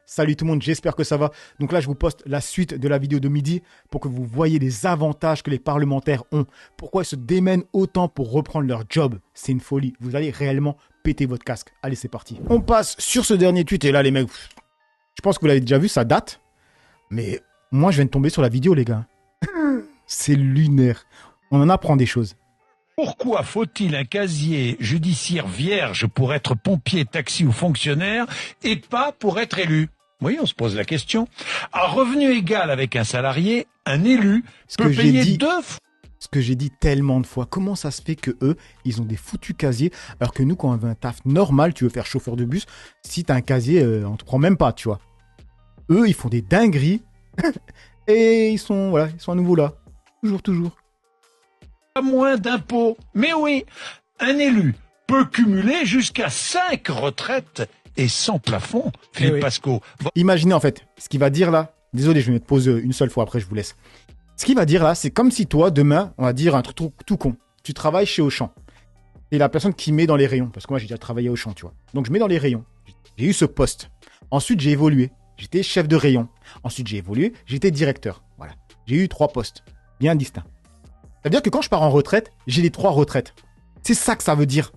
Salut tout le monde, j'espère que ça va. Donc là, je vous poste la suite de la vidéo de midi pour que vous voyez les avantages que les parlementaires ont. Pourquoi ils se démènent autant pour reprendre leur job. C'est une folie. Vous allez réellement péter votre casque. Allez, c'est parti. On passe sur ce dernier tweet et là, les mecs, je pense que vous l'avez déjà vu, ça date. Mais moi, je viens de tomber sur la vidéo, les gars. C'est lunaire. On en apprend des choses. Pourquoi faut-il un casier judiciaire vierge pour être pompier, taxi ou fonctionnaire et pas pour être élu? Oui, on se pose la question. À revenu égal avec un salarié, un élu peut payer deux fois. Ce que j'ai dit tellement de fois, comment ça se fait que eux, ils ont des foutus casiers, alors que nous, quand on veut un taf normal, tu veux faire chauffeur de bus, si t'as un casier, on te prend même pas, tu vois. Eux, ils font des dingueries, et ils sont à nouveau là. Toujours. Pas moins d'impôts. Mais oui, un élu peut cumuler jusqu'à 5 retraites et sans plafond. Philippe Pasco. Imaginez en fait, ce qu'il va dire là, désolé, je vais me poser une seule fois, après je vous laisse. Ce qu'il va dire là, c'est comme si toi, demain, on va dire un truc tout con. Tu travailles chez Auchan. Et la personne qui met dans les rayons, parce que moi j'ai déjà travaillé à Auchan, tu vois. Donc je mets dans les rayons. J'ai eu ce poste. Ensuite, j'ai évolué. J'étais chef de rayon. Ensuite, j'ai évolué. J'étais directeur. Voilà. J'ai eu 3 postes. Bien distincts. Ça veut dire que quand je pars en retraite, j'ai les 3 retraites. C'est ça que ça veut dire.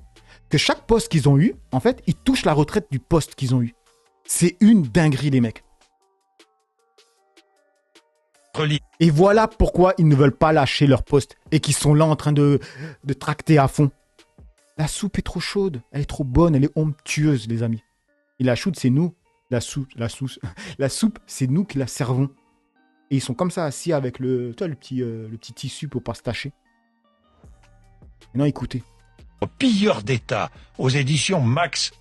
Que chaque poste qu'ils ont eu, en fait, ils touchent la retraite du poste qu'ils ont eu. C'est une dinguerie, les mecs. Et voilà pourquoi ils ne veulent pas lâcher leur poste et qu'ils sont là en train de tracter à fond. La soupe est trop chaude, elle est trop bonne, elle est onctueuse, les amis. Et la choude, c'est nous. La soupe, c'est nous qui la servons. Et ils sont comme ça assis avec le petit tissu pour pas se tacher. Maintenant, écoutez. Pilleur d'État, aux éditions Max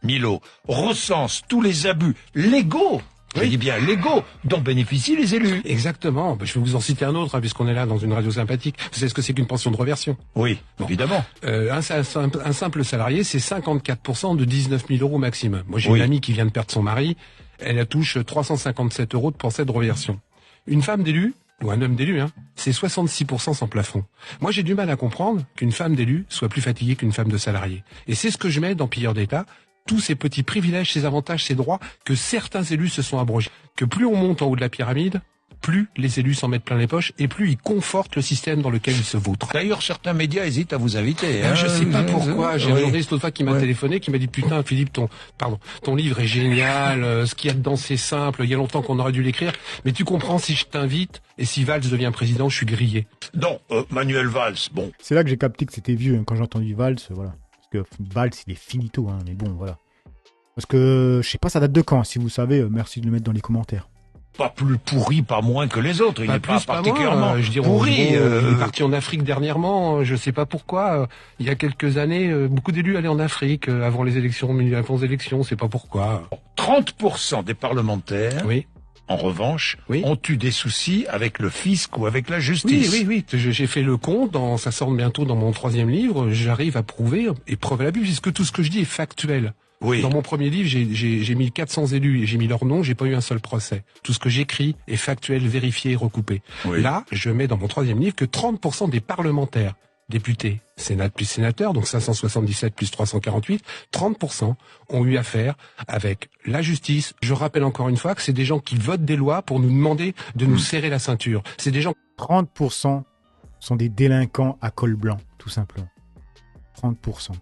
Milo, recense tous les abus légaux. Je dis bien légaux, dont bénéficient les élus. Exactement. Je vais vous en citer un autre, puisqu'on est là dans une radio sympathique. Vous savez ce que c'est qu'une pension de reversion? Oui, bon. Évidemment. Un simple salarié, c'est 54% de 19 000 euros maximum. Moi, j'ai une amie qui vient de perdre son mari. Elle touche 357 euros de pension de reversion. Une femme d'élu, ou un homme d'élu, c'est 66% sans plafond. Moi, j'ai du mal à comprendre qu'une femme d'élu soit plus fatiguée qu'une femme de salarié. Et c'est ce que je mets dans Pilleur d'État. Tous ces petits privilèges, ces avantages, ces droits que certains élus se sont abrogés. Que plus on monte en haut de la pyramide, plus les élus s'en mettent plein les poches et plus ils confortent le système dans lequel ils se vautrent. D'ailleurs, certains médias hésitent à vous inviter. Je sais pas pourquoi. J'ai un journaliste l'autre fois qui m'a téléphoné, qui m'a dit putain Philippe, ton livre est génial, ce qu'il y a dedans c'est simple, il y a longtemps qu'on aurait dû l'écrire, mais tu comprends, si je t'invite et si Valls devient président, je suis grillé. Non, Manuel Valls, bon. C'est là que j'ai capté que c'était vieux, quand j'ai entendu Valls, voilà. Parce que Valls, il est finito, mais bon, voilà. Parce que, je sais pas, ça date de quand, si vous savez, merci de le mettre dans les commentaires. Pas plus pourri, pas moins que les autres. Il n'est pas particulièrement pourri. Il est parti en Afrique dernièrement, je sais pas pourquoi. Il y a quelques années, beaucoup d'élus allaient en Afrique avant les élections, avant les élections, c'est pas pourquoi. 30% des parlementaires, en revanche, ont eu des soucis avec le fisc ou avec la justice. Oui. J'ai fait le compte, ça sort bientôt dans mon 3e livre, j'arrive à prouver, et preuve à la Bible, puisque tout ce que je dis est factuel. Dans mon premier livre, j'ai mis 400 élus et j'ai mis leur nom, j'ai pas eu un seul procès. Tout ce que j'écris est factuel, vérifié et recoupé. Là, je mets dans mon 3e livre que 30% des parlementaires, députés, Sénat plus sénateurs, donc 577 plus 348, 30% ont eu affaire avec la justice. Je rappelle encore une fois que c'est des gens qui votent des lois pour nous demander de nous serrer la ceinture. C'est des gens... 30% sont des délinquants à col blanc, tout simplement. 30%.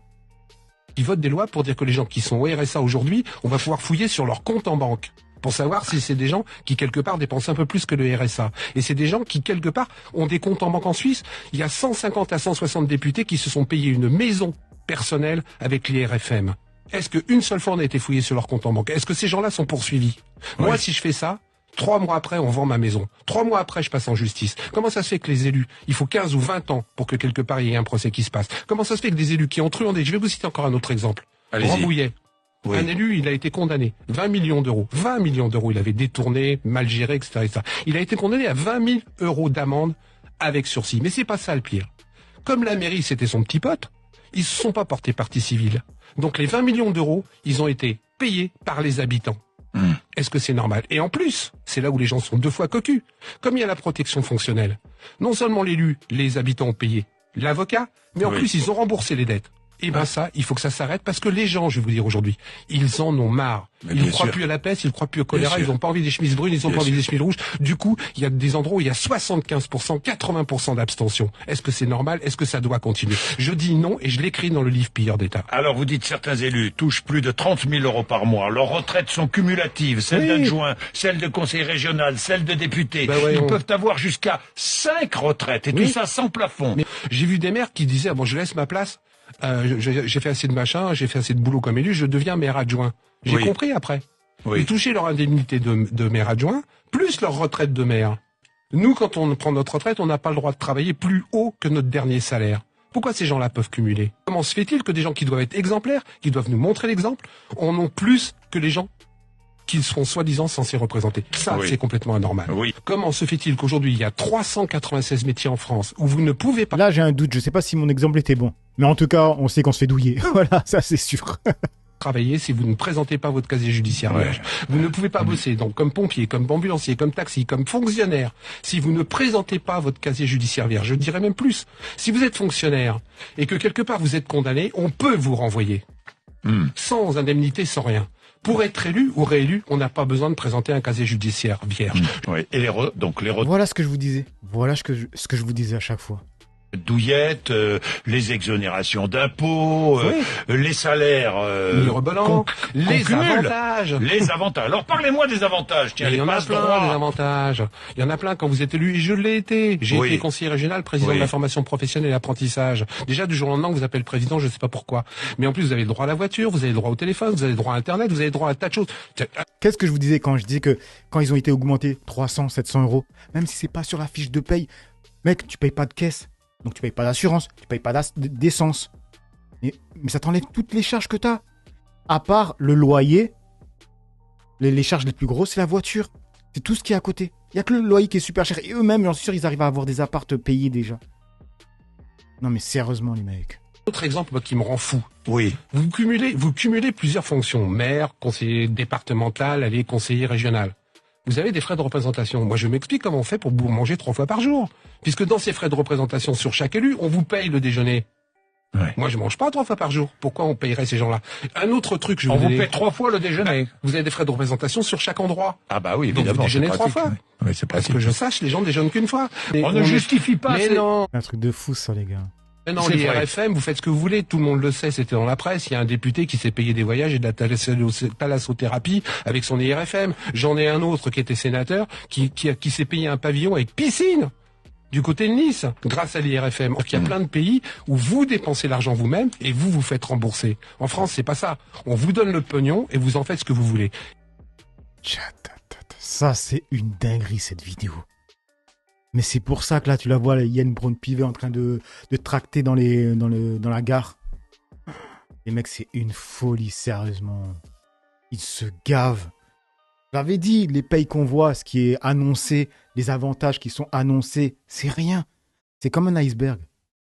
Qui votent des lois pour dire que les gens qui sont au RSA aujourd'hui, on va pouvoir fouiller sur leur compte en banque pour savoir si c'est des gens qui quelque part dépensent un peu plus que le RSA. Et c'est des gens qui quelque part ont des comptes en banque en Suisse. Il y a 150 à 160 députés qui se sont payés une maison personnelle avec l'IRFM. Est-ce qu'une seule fois on a été fouillé sur leur compte en banque? Est-ce que ces gens-là sont poursuivis? Moi, si je fais ça, 3 mois après, on vend ma maison. 3 mois après, je passe en justice. Comment ça se fait que les élus, il faut 15 ou 20 ans pour que quelque part il y ait un procès qui se passe? Comment ça se fait que des élus qui ont truandé, je vais vous citer encore un autre exemple. Rambouillet. Un élu, il a été condamné. 20 millions d'euros. 20 millions d'euros, il avait détourné, mal géré, etc., Il a été condamné à 20 000 euros d'amende avec sursis. Mais c'est pas ça le pire. Comme la mairie, c'était son petit pote, ils se sont pas portés partie civile. Donc les 20 millions d'euros, ils ont été payés par les habitants. Est-ce que c'est normal? Et en plus, c'est là où les gens sont 2 fois cocus. Comme il y a la protection fonctionnelle, non seulement l'élu, les habitants ont payé l'avocat, mais en plus ils ont remboursé les dettes. Et ben ça, il faut que ça s'arrête parce que les gens, je vais vous dire aujourd'hui, ils en ont marre. Ils ne croient plus à la peste, ils ne croient plus au choléra, ils n'ont pas envie des chemises brunes, ils n'ont pas envie des chemises rouges. Du coup, il y a des endroits où il y a 75%, 80% d'abstention. Est-ce que c'est normal? Est-ce que ça doit continuer? Je dis non et je l'écris dans le livre Pilleurs d'État. Alors vous dites certains élus touchent plus de 30 000 euros par mois. Leurs retraites sont cumulatives, celles d'adjoints, celles de conseillers régional, celles de députés. Ils peuvent avoir jusqu'à 5 retraites et tout ça sans plafond. Mais j'ai vu des maires qui disaient ah bon, je laisse ma place. J'ai fait assez de machin, j'ai fait assez de boulot comme élu, je deviens maire adjoint. J'ai compris après. Ils touchaient leur indemnité de maire adjoint, plus leur retraite de maire. Nous, quand on prend notre retraite, on n'a pas le droit de travailler plus haut que notre dernier salaire. Pourquoi ces gens-là peuvent cumuler? Comment se fait-il que des gens qui doivent être exemplaires, qui doivent nous montrer l'exemple, en ont plus que les gens qui seront soi-disant censés représenter? Ça, c'est complètement anormal. Comment se fait-il qu'aujourd'hui, il y a 396 métiers en France où vous ne pouvez pas... Là, j'ai un doute. Je sais pas si mon exemple était bon. Mais en tout cas, on sait qu'on se fait douiller. Voilà, ça c'est sûr. Travailler si vous ne présentez pas votre casier judiciaire vierge. Vous ne pouvez pas bosser donc comme pompier, comme ambulancier, comme taxi, comme fonctionnaire si vous ne présentez pas votre casier judiciaire vierge. Je dirais même plus. Si vous êtes fonctionnaire et que quelque part vous êtes condamné, on peut vous renvoyer. Sans indemnité, sans rien. Pour être élu ou réélu, on n'a pas besoin de présenter un casier judiciaire vierge. Et Voilà ce que je vous disais. Voilà ce que je vous disais à chaque fois. Douillettes, les exonérations d'impôts, les salaires, les avantages. Les avantages. Alors parlez-moi des avantages. Tiens, il y en a plein des avantages. Il y en a plein quand vous êtes élu et je l'ai été. J'ai été conseiller régional, président de la formation professionnelle et l'apprentissage. Déjà du jour au lendemain, on vous appelle président, je sais pas pourquoi. Mais en plus, vous avez le droit à la voiture, vous avez le droit au téléphone, vous avez le droit à Internet, vous avez le droit à un tas de choses. Qu'est-ce que je vous disais quand je disais que quand ils ont été augmentés 300, 700 euros, même si c'est pas sur la fiche de paye, mec, tu payes pas de caisse. Donc tu payes pas d'assurance, tu payes pas d'essence. Mais ça t'enlève toutes les charges que tu as. À part le loyer, les charges les plus grosses, c'est la voiture. C'est tout ce qui est à côté. Il n'y a que le loyer qui est super cher. Et eux-mêmes, j'en suis sûr, ils arrivent à avoir des appartes payés déjà. Non mais sérieusement les mecs. Autre exemple moi, qui me rend fou. Vous cumulez plusieurs fonctions. Maire, conseiller départemental, conseiller régional. Vous avez des frais de représentation. Moi, je m'explique comment on fait pour manger 3 fois par jour. Puisque dans ces frais de représentation sur chaque élu, on vous paye le déjeuner. Moi, je mange pas 3 fois par jour. Pourquoi on payerait ces gens-là? Un autre truc, on vous paye 3 fois le déjeuner. Vous avez des frais de représentation sur chaque endroit. Ah bah oui, évidemment. Donc vous déjeunez 3 fois. C'est parce que je sache, les gens déjeunent qu'une fois. On ne justifie pas. Mais non. Un truc de fou ça les gars. Mais non, les RFM, vous faites ce que vous voulez, tout le monde le sait, c'était dans la presse, il y a un député qui s'est payé des voyages et de la thalassothérapie avec son IRFM. J'en ai un autre qui était sénateur, qui s'est payé un pavillon avec piscine du côté de Nice, grâce à l'IRFM. Donc il y a plein de pays où vous dépensez l'argent vous-même et vous vous faites rembourser. En France, c'est pas ça. On vous donne le pognon et vous en faites ce que vous voulez. Ça, c'est une dinguerie, cette vidéo. Mais c'est pour ça que là, tu la vois, Yann Braun-Pivet en train de tracter dans la gare. Les mecs, c'est une folie, sérieusement. Ils se gavent. J'avais dit, les payes qu'on voit, ce qui est annoncé, les avantages qui sont annoncés, c'est rien. C'est comme un iceberg.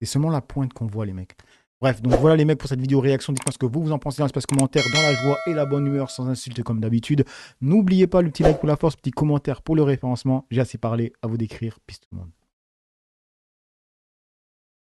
C'est seulement la pointe qu'on voit, les mecs. Bref, donc voilà les mecs pour cette vidéo réaction. Dites-moi ce que vous en pensez dans l'espace commentaire, dans la joie et la bonne humeur, sans insultes comme d'habitude. N'oubliez pas le petit like pour la force, petit commentaire pour le référencement. J'ai assez parlé, à vous d'écrire. Peace tout le monde.